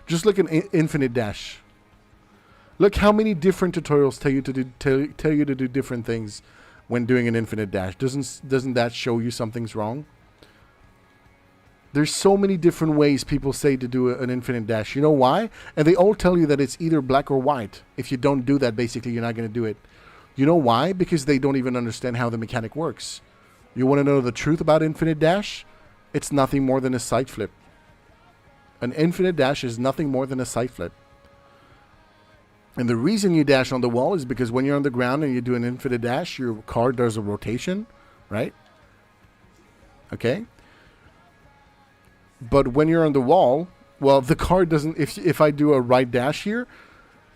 Just look at infinite dash. Look how many different tutorials tell you to do tell you to do different things when doing an infinite dash. Doesn't that show you something's wrong? There's so many different ways people say to do an infinite dash. You know why? And they all tell you that it's either black or white. If you don't do that, basically, you're not going to do it. You know why? Because they don't even understand how the mechanic works. You want to know the truth about infinite dash? It's nothing more than a side flip. An infinite dash is nothing more than a side flip. And the reason you dash on the wall is because when you're on the ground and you do an infinite dash, your car does a rotation, right? Okay? But when you're on the wall, well, the car doesn't... If I do a right dash here,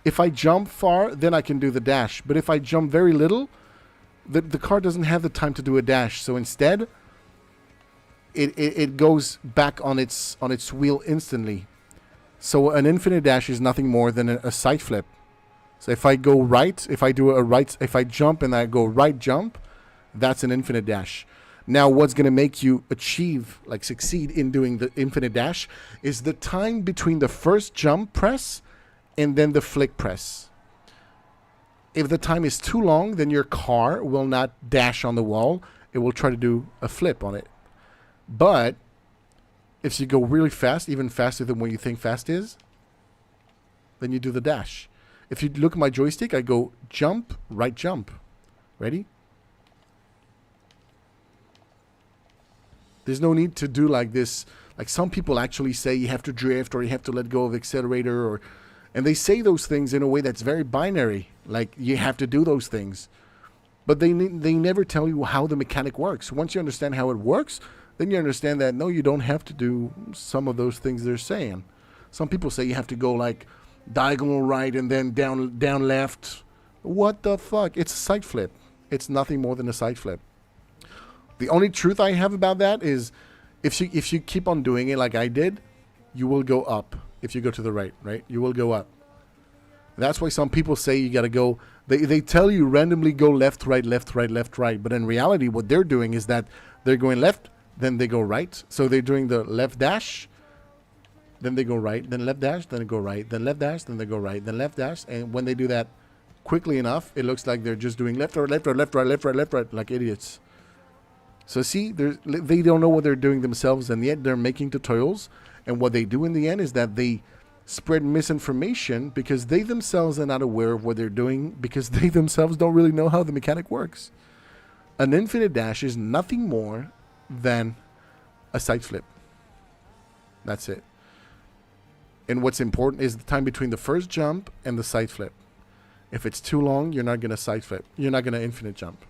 if I jump far, then I can do the dash. But if I jump very little, the car doesn't have the time to do a dash. So instead, it goes back on its wheel instantly. So an infinite dash is nothing more than a side flip. So if I go right, if I jump and I go right jump, that's an infinite dash. Now, what's going to make you succeed in doing the infinite dash is the time between the first jump press and then the flick press. If the time is too long, then your car will not dash on the wall. It will try to do a flip on it. But if you go really fast, even faster than what you think fast is, then you do the dash. If you look at my joystick, I go jump, right jump. Ready? There's no need to do like this. Like some people actually say you have to drift or you have to let go of accelerator, and they say those things in a way that's very binary. Like you have to do those things. But they never tell you how the mechanic works. Once you understand how it works, then you understand that no, you don't have to do some of those things they're saying. Some people say you have to go like diagonal right and then down left. What the fuck? It's a side flip. It's nothing more than a side flip. The only truth I have about that is if you keep on doing it like I did, you will go up. If you go to the right, you will go up. That's why some people say you got to go. They tell you randomly go left, right, left, right, left, right. But in reality, what they're doing is that they're going left, then they go right. So they're doing the left dash, then they go right, then left dash, then they go right, then left dash, then they go right, then left dash. And when they do that quickly enough, it looks like they're just doing left, right, left, right, left, right, left, right, left, right, like idiots. So see, they don't know what they're doing themselves, and yet they're making tutorials. And what they do in the end is that they spread misinformation because they themselves are not aware of what they're doing, because they themselves don't really know how the mechanic works. An infinite dash is nothing more than a side flip. That's it. And what's important is the time between the first jump and the side flip. If it's too long, you're not going to side flip. You're not going to infinite jump.